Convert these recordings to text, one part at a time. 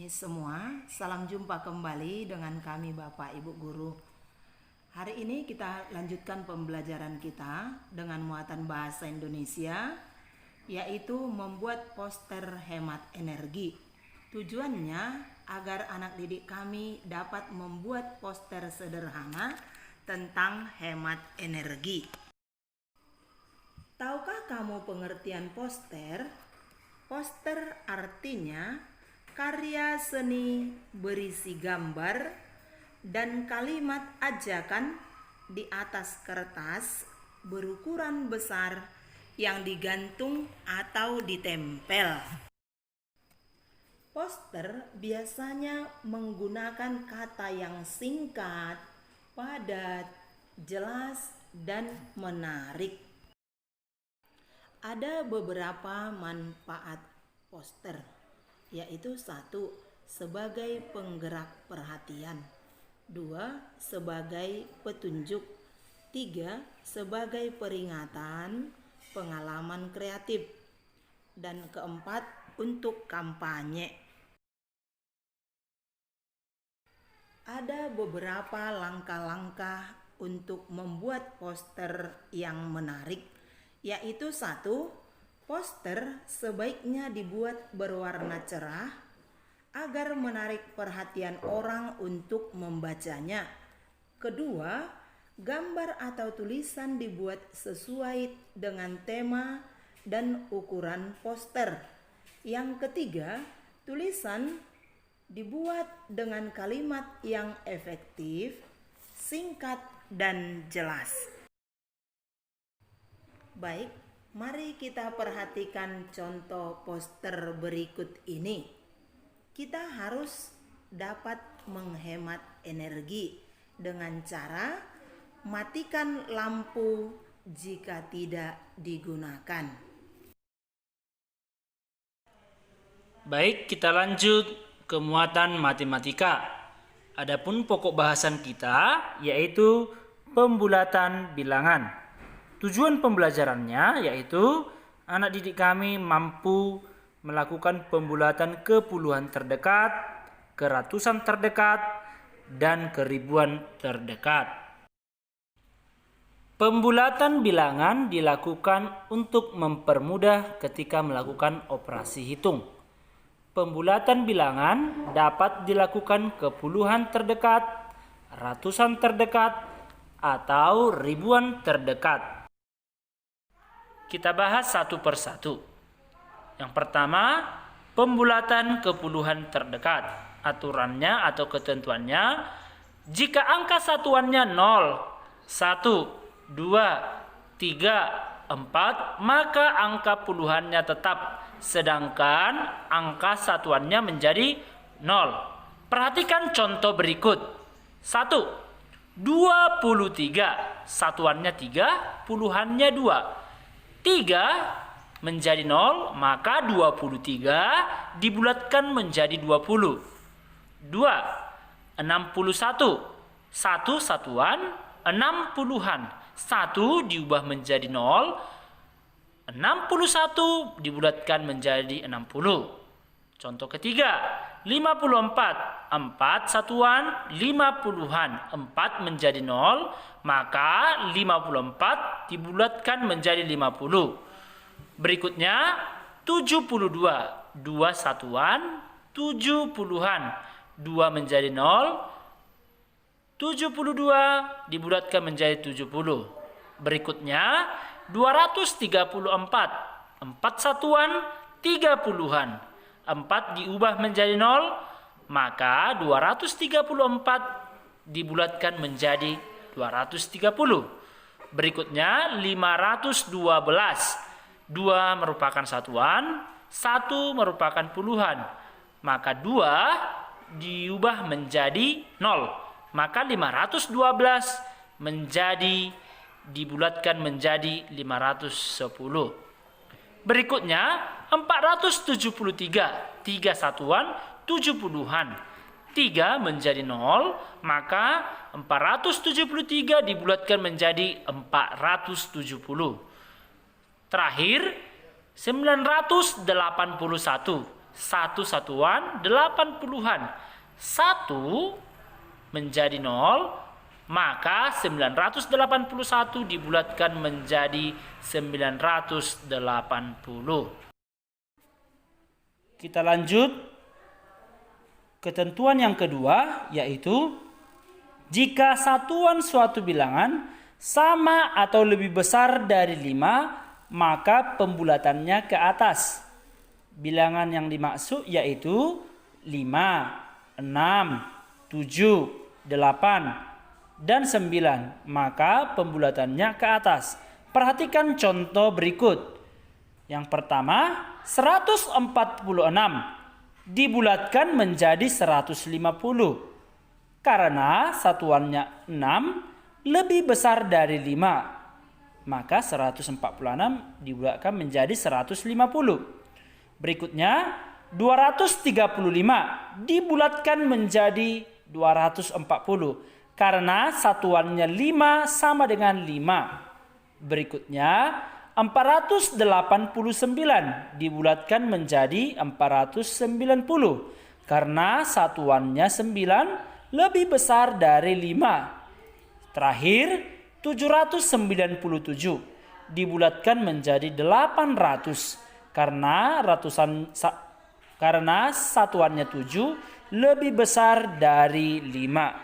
semua, salam jumpa kembali dengan kami Bapak Ibu Guru. Hari ini kita lanjutkan pembelajaran kita dengan muatan bahasa Indonesia, yaitu membuat poster hemat energi. Tujuannya agar anak didik kami dapat membuat poster sederhana tentang hemat energi. Tahukah kamu pengertian poster? Poster artinya karya seni berisi gambar dan kalimat ajakan di atas kertas berukuran besar yang digantung atau ditempel. Poster biasanya menggunakan kata yang singkat, padat, jelas, dan menarik. Ada beberapa manfaat poster, yaitu 1. Sebagai penggerak perhatian, 2. Sebagai petunjuk, 3. Sebagai peringatan, pengalaman kreatif, dan 4. Untuk kampanye. Ada beberapa langkah-langkah untuk membuat poster yang menarik, yaitu 1. Poster sebaiknya dibuat berwarna cerah agar menarik perhatian orang untuk membacanya. 2. Gambar atau tulisan dibuat sesuai dengan tema dan ukuran poster. Yang 3. Tulisan dibuat dengan kalimat yang efektif, singkat, dan jelas. Baik, mari kita perhatikan contoh poster berikut ini. Kita harus dapat menghemat energi dengan cara matikan lampu jika tidak digunakan. Baik, kita lanjut ke muatan matematika. Adapun pokok bahasan kita yaitu pembulatan bilangan. Tujuan pembelajarannya yaitu anak didik kami mampu melakukan pembulatan ke puluhan terdekat, ke ratusan terdekat, dan ke ribuan terdekat. Pembulatan bilangan dilakukan untuk mempermudah ketika melakukan operasi hitung. Pembulatan bilangan dapat dilakukan ke puluhan terdekat, ratusan terdekat, atau ribuan terdekat. Kita bahas satu persatu. Yang pertama, pembulatan ke puluhan terdekat. Aturannya atau ketentuannya, jika angka satuannya 0, 1, 2, 3, 4, maka angka puluhannya tetap, sedangkan angka satuannya menjadi 0. Perhatikan contoh berikut. 1, 23, satuannya 3, puluhannya 2. 3 menjadi 0, maka 23 dibulatkan menjadi 20. 2, 61, 1 satuan, 6 puluhan. 1 diubah menjadi 0, 61 dibulatkan menjadi 60. Contoh ketiga, 54, 4 satuan, 5 puluhan. 4 menjadi 0, maka 54 dibulatkan menjadi 50. Berikutnya, 72, 2 satuan, 7 puluhan. 2 menjadi 0, 72 dibulatkan menjadi 70. Berikutnya, 234, 4 satuan, 3 puluhan. 4 diubah menjadi 0, maka 234 dibulatkan menjadi 230. Berikutnya 512. 2 merupakan satuan, 1 merupakan puluhan. Maka 2 diubah menjadi 0. Maka 512 dibulatkan menjadi 510. Berikutnya 473, 3 satuan, 7 puluhan. 3 menjadi 0, maka 473 dibulatkan menjadi 470. Terakhir 981, satu satuan 80-an. 1 menjadi 0, maka 981 dibulatkan menjadi 980. Kita lanjut ketentuan yang kedua, yaitu jika satuan suatu bilangan sama atau lebih besar dari 5, maka pembulatannya ke atas. Bilangan yang dimaksud yaitu 5, 6, 7, 8, dan 9, maka pembulatannya ke atas. Perhatikan contoh berikut. Yang pertama, 146 dibulatkan menjadi 150. Karena satuannya 6 lebih besar dari 5, maka 146 dibulatkan menjadi 150. Berikutnya, 235 dibulatkan menjadi 240. Karena satuannya 5 sama dengan 5. Berikutnya, 489 dibulatkan menjadi 490. Karena satuannya 9 lebih besar dari 5. Terakhir, 797 dibulatkan menjadi 800 karena satuannya 7 lebih besar dari 5.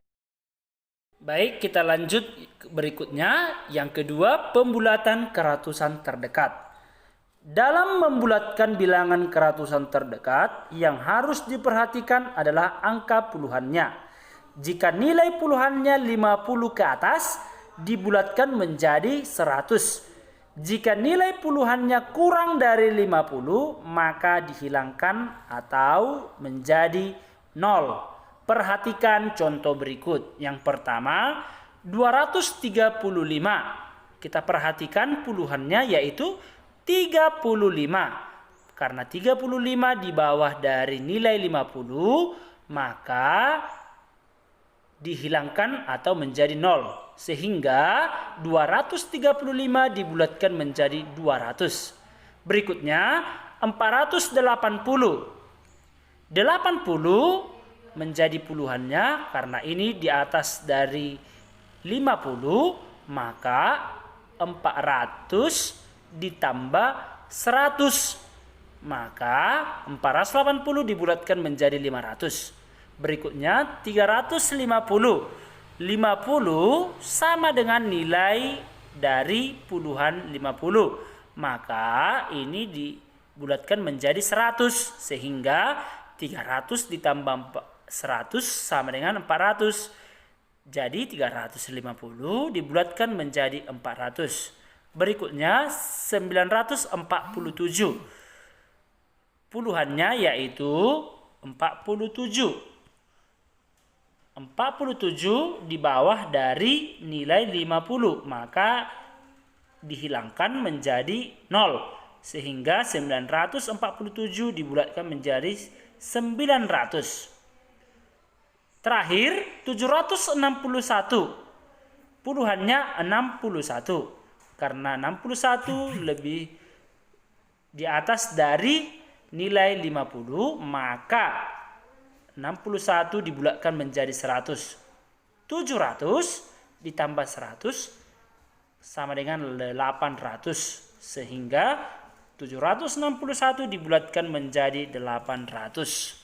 Baik, kita lanjut berikutnya. Yang kedua, pembulatan keratusan terdekat. Dalam membulatkan bilangan keratusan terdekat, yang harus diperhatikan adalah angka puluhannya. Jika nilai puluhannya 50 ke atas, dibulatkan menjadi 100. Jika nilai puluhannya kurang dari 50, maka dihilangkan atau menjadi 0. Perhatikan contoh berikut. Yang pertama, 235. Kita perhatikan puluhannya yaitu 35. Karena 35 di bawah dari nilai 50, maka dihilangkan atau menjadi 0. Sehingga 235 dibulatkan menjadi 200. Berikutnya 480. 80 menjadi puluhannya, karena ini di atas dari 50, maka 400 ditambah 100. Maka 480 dibulatkan menjadi 500. Berikutnya 350. 50 sama dengan nilai dari puluhan 50. Maka ini dibulatkan menjadi 100. Sehingga 300 ditambah 100 sama dengan 400. Jadi 350 dibulatkan menjadi 400. Berikutnya 947. Puluhannya yaitu 47. 47 di bawah dari nilai 50, maka dihilangkan menjadi 0. Sehingga 947 dibulatkan menjadi 900. Terakhir 761. Puluhannya 61. Karena 61 lebih di atas dari nilai 50, maka 61 dibulatkan menjadi 100. 700 ditambah 100 sama dengan 800. Sehingga 761 dibulatkan menjadi 800.